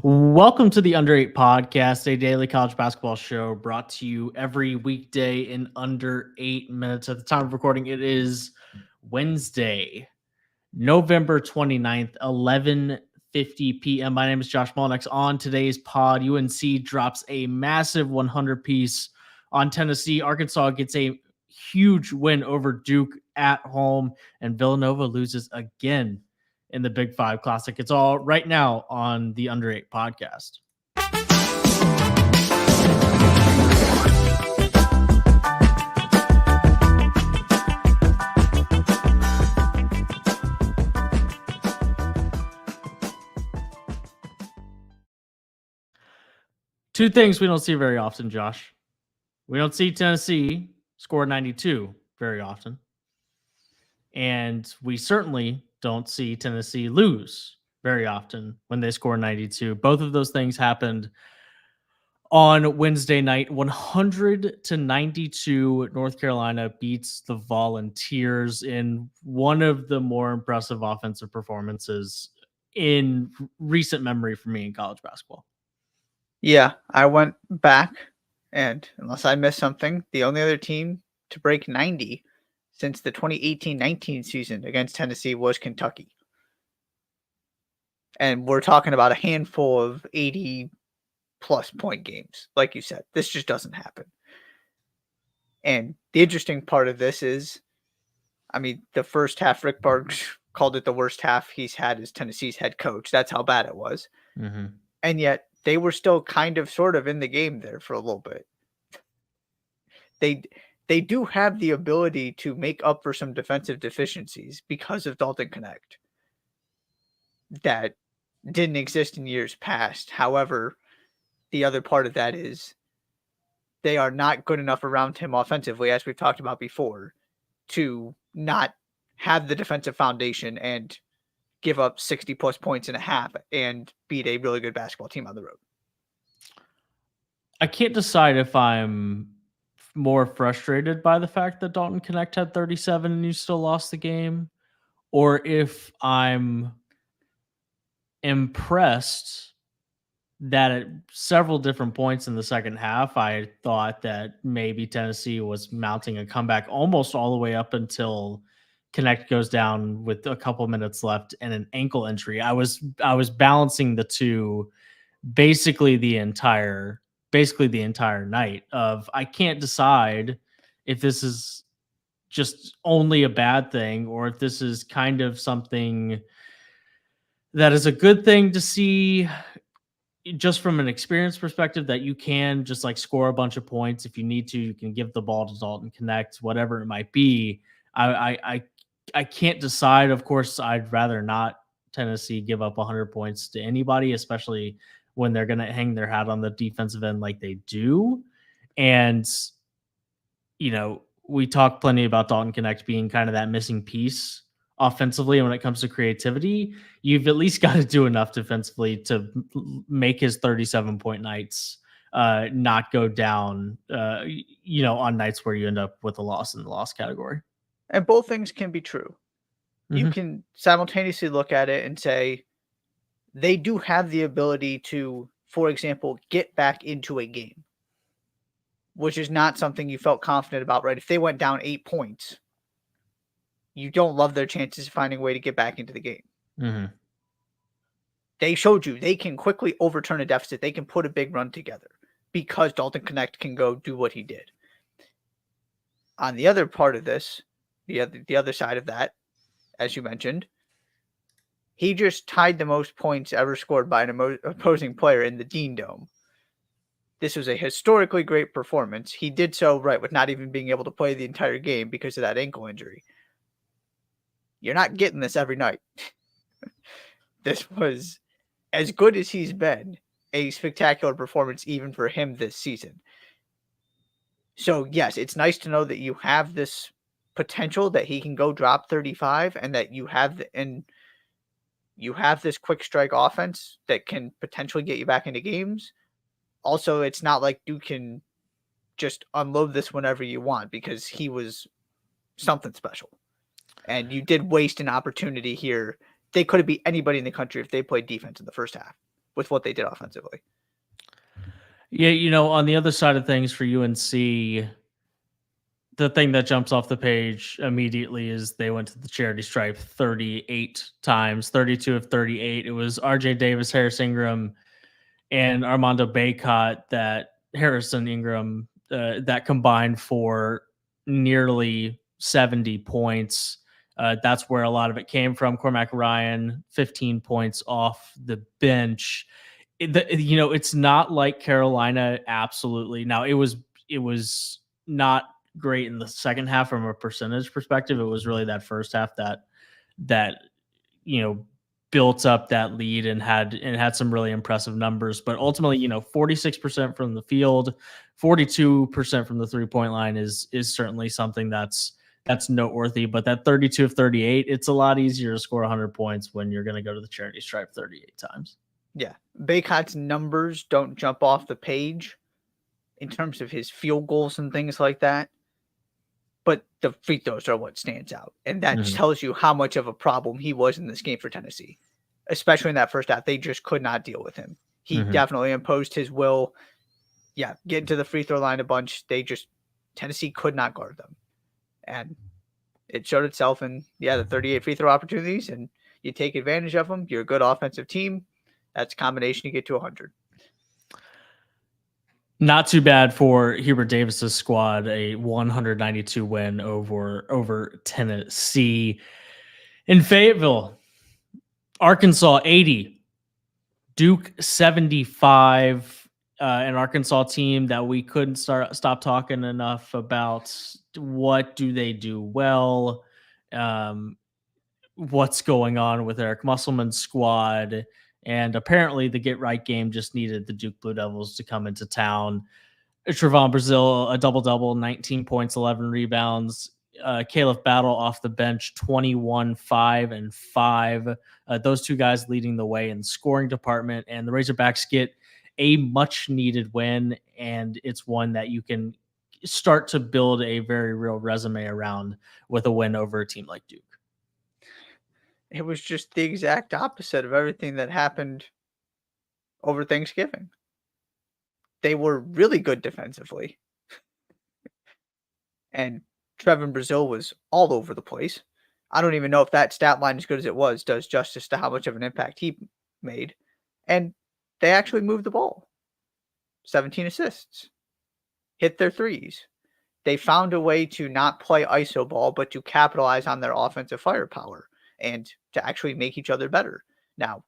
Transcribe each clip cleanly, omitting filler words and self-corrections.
Welcome to the Under 8 Podcast, a daily college basketball show brought to you every weekday in under 8 minutes. At the time of recording, it is Wednesday, November 29th, 11:50 p.m. My name is Josh Mullenix. On today's pod, UNC drops a massive 100-piece on Tennessee. Arkansas gets a huge win over Duke at home, and Villanova loses again in the Big Five Classic. It's all right now on the Under 8 Podcast. Two things we don't see very often, Josh. We don't see Tennessee score 92 very often. And we certainly don't see Tennessee lose very often when they score 92. Both of those things happened on Wednesday night. 100-92, North Carolina beats the Volunteers in one of the more impressive offensive performances in recent memory for me in college basketball. Yeah, I went back, and unless I missed something, the only other team to break 90 since the 2018-19 season against Tennessee was Kentucky. And we're talking about a handful of 80-plus point games. Like you said, this just doesn't happen. And the interesting part of this is, the first half, Rick Barnes called it the worst half he's had as Tennessee's head coach. That's how bad it was. Mm-hmm. And yet, they were still kind of sort of in the game there for a little bit. They do have the ability to make up for some defensive deficiencies because of Dalton Connect that didn't exist in years past. However, the other part of that is they are not good enough around him offensively, as we've talked about before, to not have the defensive foundation and give up 60-plus points in a half and beat a really good basketball team on the road. I can't decide if I'm more frustrated by the fact that Dalton Connect had 37 and you still lost the game, or if I'm impressed that at several different points in the second half, I thought that maybe Tennessee was mounting a comeback almost all the way up until Connect goes down with a couple minutes left and an ankle injury. I was balancing the two basically the entire night of I can't decide if this is just only a bad thing or if this is kind of something that is a good thing to see just from an experience perspective, that you can just like score a bunch of points if you need to. You can give the ball to Dalton Connect, whatever it might be. I can't decide. Of course, I'd rather not Tennessee give up 100 points to anybody, especially when they're going to hang their hat on the defensive end like they do. And, we talk plenty about Dalton Connect being kind of that missing piece offensively. And when it comes to creativity, you've at least got to do enough defensively to make his 37-point nights not go down, on nights where you end up with a loss in the loss category. And both things can be true. Mm-hmm. You can simultaneously look at it and say they do have the ability to, for example, get back into a game, which is not something you felt confident about, right? If they went down 8 points, you don't love their chances of finding a way to get back into the game. Mm-hmm. They showed you they can quickly overturn a deficit. They can put a big run together because Dalton Connect can go do what he did. On the other part of this, the other side of that, as you mentioned, he just tied the most points ever scored by an opposing player in the Dean Dome. This was a historically great performance. He did so with not even being able to play the entire game because of that ankle injury. You're not getting this every night. This was, as good as he's been, a spectacular performance even for him this season. So, yes, it's nice to know that you have this potential that he can go drop 35 and that you have this quick strike offense that can potentially get you back into games. Also, it's not like you can just unload this whenever you want because he was something special. And you did waste an opportunity here. They could have beat anybody in the country if they played defense in the first half. with what they did offensively. Yeah, on the other side of things for UNC, the thing that jumps off the page immediately is they went to the charity stripe 38 times, 32 of 38. It was RJ Davis, Harris Ingram, and Armando Bacot that Harrison Ingram that combined for nearly 70 points. That's where a lot of it came from. Cormac Ryan, 15 points off the bench. It's not like Carolina. Absolutely. Now it was not great in the second half from a percentage perspective. It was really that first half that you know built up that lead and had some really impressive numbers. But ultimately, 46% from the field, 42% from the 3-point line is certainly something that's noteworthy. But that 32 of 38, it's a lot easier to score 100 points when you're going to go to the charity stripe 38 times. Yeah. Bacot's numbers don't jump off the page in terms of his field goals and things like that. But the free throws are what stands out. And that tells you how much of a problem he was in this game for Tennessee, especially in that first half. They just could not deal with him. He definitely imposed his will. Yeah, get to the free throw line a bunch. Tennessee could not guard them. And it showed itself in, the 38 free throw opportunities, and you take advantage of them. You're a good offensive team. That's a combination to get to 100. Not too bad for Hubert Davis's squad, a 192 win over Tennessee. In Fayetteville, Arkansas 80, Duke 75, an Arkansas team that we couldn't stop talking enough about. What do they do well? What's going on with Eric Musselman's squad? And apparently the get right game just needed the Duke Blue Devils to come into town. Trevon Brazile, a double-double, 19 points, 11 rebounds. Caleb Battle off the bench, 21, 5, and 5. Those two guys leading the way in the scoring department. And the Razorbacks get a much-needed win, and it's one that you can start to build a very real resume around with a win over a team like Duke. It was just the exact opposite of everything that happened over Thanksgiving. They were really good defensively. And Trevon Brazile was all over the place. I don't even know if that stat line, as good as it was, does justice to how much of an impact he made. And they actually moved the ball. 17 assists. Hit their threes. They found a way to not play iso ball, but to capitalize on their offensive firepower and to actually make each other better. Now,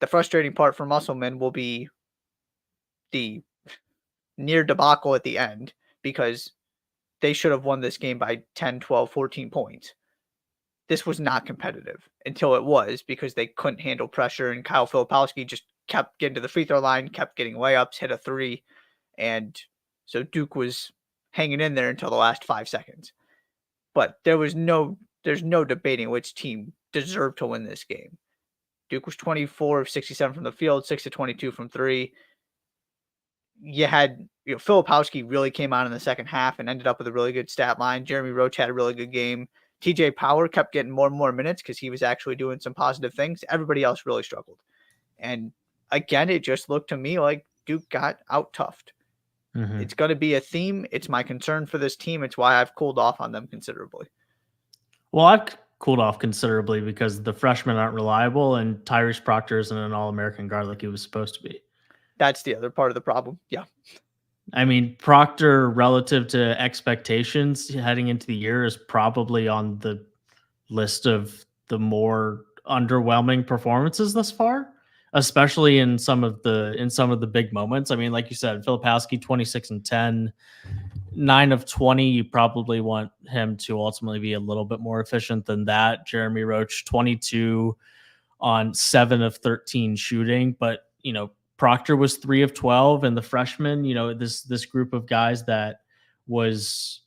the frustrating part for Musselman will be the near debacle at the end, because they should have won this game by 10, 12, 14 points. This was not competitive until it was, because they couldn't handle pressure, and Kyle Filipowski just kept getting to the free throw line, kept getting layups, hit a three, and so Duke was hanging in there until the last 5 seconds. But there's no debating which team deserved to win this game. Duke was 24 of 67 from the field, 6 of 22 from three. You had, Filipowski really came on in the second half and ended up with a really good stat line. Jeremy Roach had a really good game. TJ Power kept getting more and more minutes because he was actually doing some positive things. Everybody else really struggled. And again, it just looked to me like Duke got out-toughed. It's going to be a theme. It's my concern for this team. It's why I've cooled off on them considerably. Well, I've cooled off considerably because the freshmen aren't reliable, and Tyrese Proctor isn't an All-American guard like he was supposed to be. That's the other part of the problem. Yeah. I mean, Proctor, relative to expectations heading into the year, is probably on the list of the more underwhelming performances thus far, especially in some of the big moments. I mean, like you said, Filipowski, 26 and 10, 9 of 20. You probably want him to ultimately be a little bit more efficient than that. Jeremy Roach, 22 on 7 of 13 shooting, but Proctor was 3 of 12, and the freshman, this group of guys that was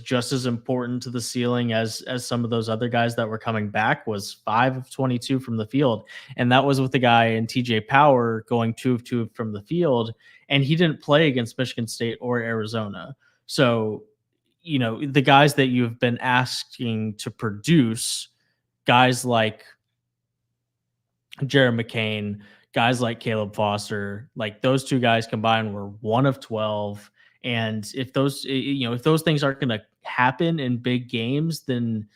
just as important to the ceiling as some of those other guys that were coming back, was 5 of 22 from the field. And that was with the guy in TJ Power going 2 of 2 from the field, and he didn't play against Michigan State or Arizona. So, the guys that you've been asking to produce, guys like Jared McCain, guys like Caleb Foster, like those two guys combined were 1 of 12. And if those things aren't going to happen in big games, then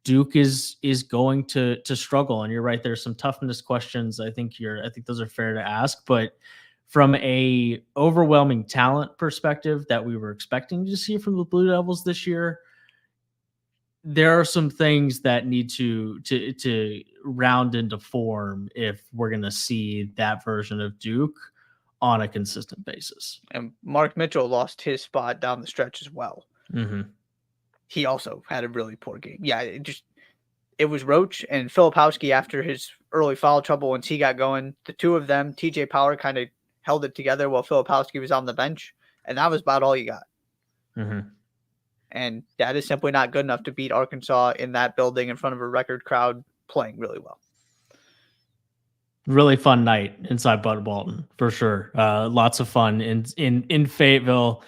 Duke is going to struggle. And you're right, there's some toughness questions. I think those are fair to ask, but from a overwhelming talent perspective that we were expecting to see from the Blue Devils this year, there are some things that need to round into form if we're going to see that version of Duke on a consistent basis. And Mark Mitchell lost his spot down the stretch as well. Mm-hmm. He also had a really poor game. Yeah, it was Roach and Filipowski after his early foul trouble once he got going. The two of them, TJ Power kind of held it together while Filipowski was on the bench, and that was about all you got. Mm-hmm. And that is simply not good enough to beat Arkansas in that building in front of a record crowd playing really well. Really fun night inside Bud Walton for sure. Lots of fun in Fayetteville,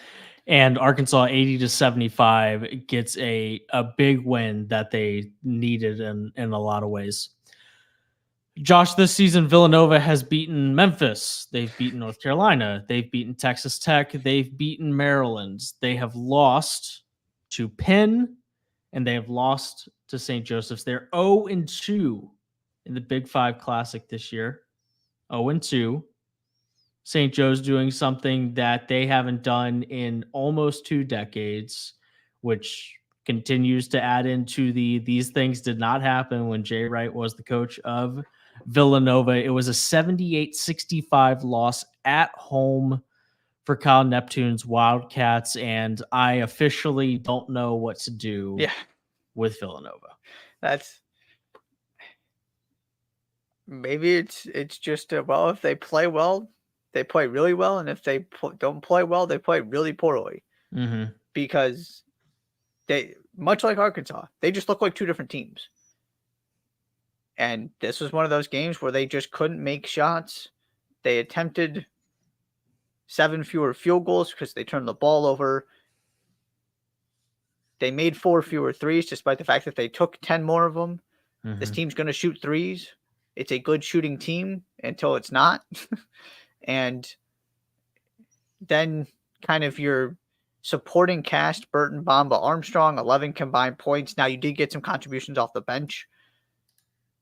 and Arkansas 80-75 gets a big win that they needed in a lot of ways. Josh, this season Villanova has beaten Memphis. They've beaten North Carolina. They've beaten Texas Tech. They've beaten Maryland. They have lost to Penn, and they have lost to St. Joseph's. They're 0-2 in the Big Five Classic this year. 0-2. St. Joe's doing something that they haven't done in almost 2 decades, which continues to add into these things did not happen when Jay Wright was the coach of Villanova. It was a 78-65 loss at home for Kyle Neptune's Wildcats, and I officially don't know what to do with Villanova. Maybe it's just if they play well, they play really well, and if they don't play well, they play really poorly. Mm-hmm. Because they, much like Arkansas, they just look like two different teams. And this was one of those games where they just couldn't make shots. They attempted 7 fewer field goals because they turned the ball over. They made 4 fewer threes, despite the fact that they took 10 more of them. Mm-hmm. This team's going to shoot threes. It's a good shooting team until it's not. And then kind of your supporting cast, Burton, Bamba, Armstrong, 11 combined points. Now you did get some contributions off the bench,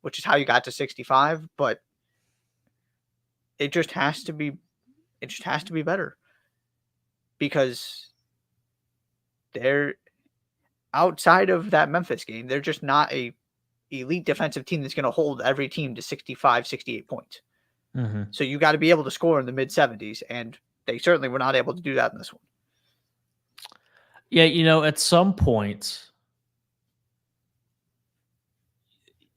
which is how you got to 65, but it just has to be better, because they're outside of that Memphis game. They're just not a elite defensive team that's going to hold every team to 65, 68 points. Mm-hmm. So you got to be able to score in the mid 70s, and they certainly were not able to do that in this one. Yeah, at some point,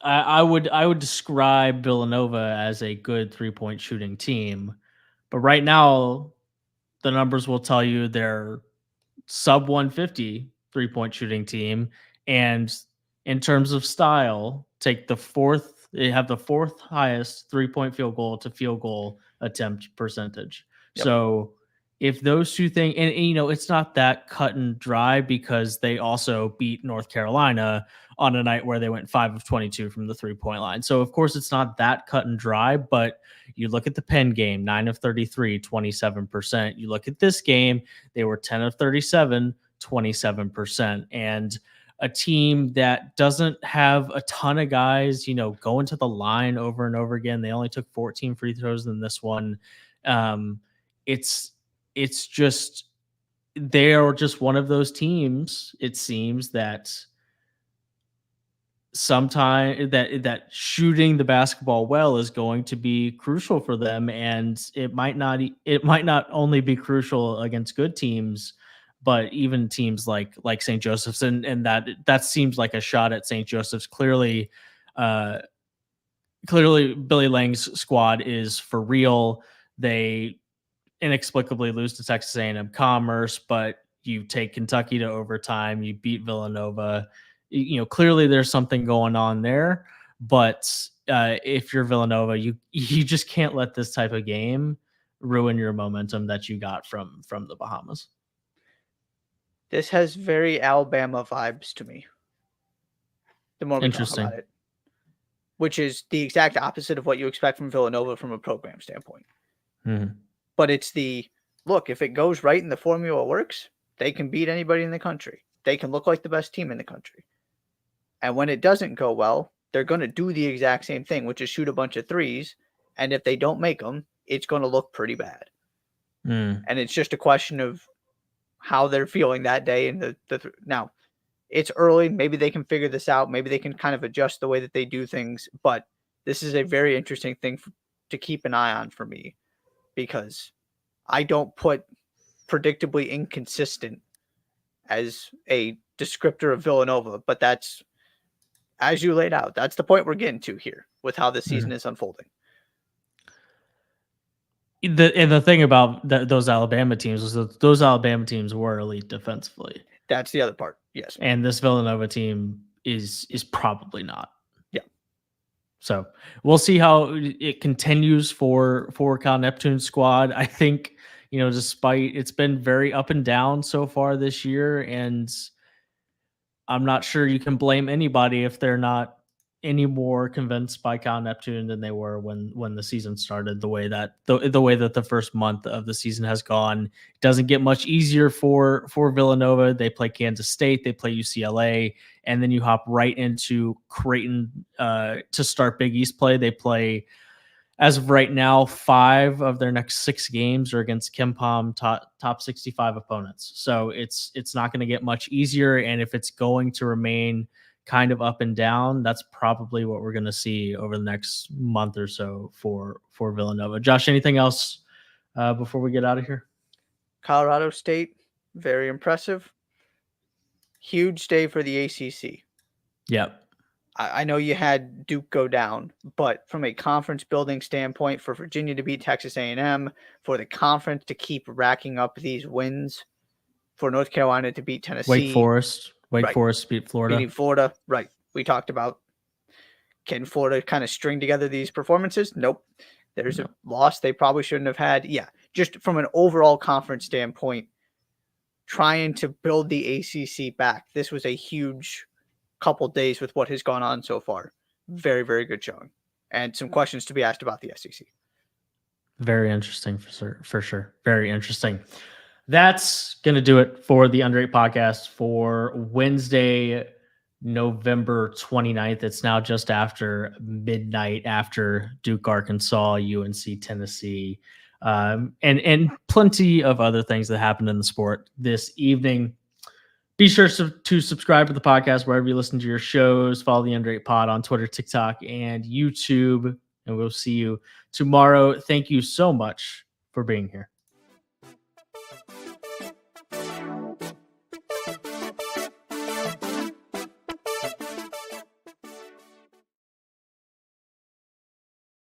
I would describe Villanova as a good 3-point shooting team, but right now the numbers will tell you they're sub 150 3-point shooting team, and in terms of style, they have the fourth highest 3-point field goal to field goal attempt percentage. Yep. So if those two things, and it's not that cut and dry, because they also beat North Carolina on a night where they went 5 of 22 from the 3-point line. So of course it's not that cut and dry, but you look at the Penn game, 9 of 33, 27%. You look at this game, they were 10 of 37, 27%. And a team that doesn't have a ton of guys, going to the line over and over again. They only took 14 free throws in this one. It's just, they are just one of those teams, it seems, that sometimes that shooting the basketball well is going to be crucial for them. And it might not only be crucial against good teams, but even teams like St. Joseph's, and that seems like a shot at St. Joseph's. Clearly Billy Lang's squad is for real. They inexplicably lose to Texas A&M Commerce, but you take Kentucky to overtime, you beat Villanova. Clearly there's something going on there, but if you're Villanova, you just can't let this type of game ruin your momentum that you got from the Bahamas. This has very Alabama vibes to me. The more we talk about it, which is the exact opposite of what you expect from Villanova from a program standpoint. Mm-hmm. But it's look, if it goes right and the formula works, they can beat anybody in the country. They can look like the best team in the country. And when it doesn't go well, they're going to do the exact same thing, which is shoot a bunch of threes. And if they don't make them, it's going to look pretty bad. And it's just a question of how they're feeling that day. And now, it's early. Maybe they can figure this out. Maybe they can kind of adjust the way that they do things. But this is a very interesting thing to keep an eye on for me, because I don't put predictably inconsistent as a descriptor of Villanova, but that's, as you laid out, that's the point we're getting to here with how the season is unfolding. The thing about those Alabama teams was that those Alabama teams were elite defensively. That's the other part. Yes. And this Villanova team is probably not. Yeah. So we'll see how it continues for Cal Neptune's squad. I think, despite it's been very up and down so far this year, and I'm not sure you can blame anybody if they're not any more convinced by Cal Neptune than they were when the season started. The way that the first month of the season has gone, it doesn't get much easier for Villanova. They play Kansas State, they play UCLA, and then you hop right into Creighton to start Big East play. They play, as of right now, 5 of their next 6 games are against KenPom top 65 opponents. So it's not going to get much easier. And if it's going to remain kind of up and down, that's probably what we're going to see over the next month or so for Villanova. Josh, anything else before we get out of here? Colorado State, very impressive. Huge day for the ACC. Yep. I know you had Duke go down, but from a conference building standpoint, for Virginia to beat Texas A&M, for the conference to keep racking up these wins, for North Carolina to beat Tennessee. Wake Forest beat Florida. Beating Florida, right. We talked about, can Florida kind of string together these performances? Nope. There's a loss they probably shouldn't have had. Yeah, just from an overall conference standpoint, trying to build the ACC back, this was a huge couple days with what has gone on so far. Very, very good showing. And some questions to be asked about the SEC. Very interesting, for sure. Very interesting. That's going to do it for the Under 8 podcast for Wednesday, November 29th. It's now just after midnight after Duke, Arkansas, UNC, Tennessee, and plenty of other things that happened in the sport this evening. Be sure to subscribe to the podcast wherever you listen to your shows. Follow the Under 8 Pod on Twitter, TikTok, and YouTube. And we'll see you tomorrow. Thank you so much for being here.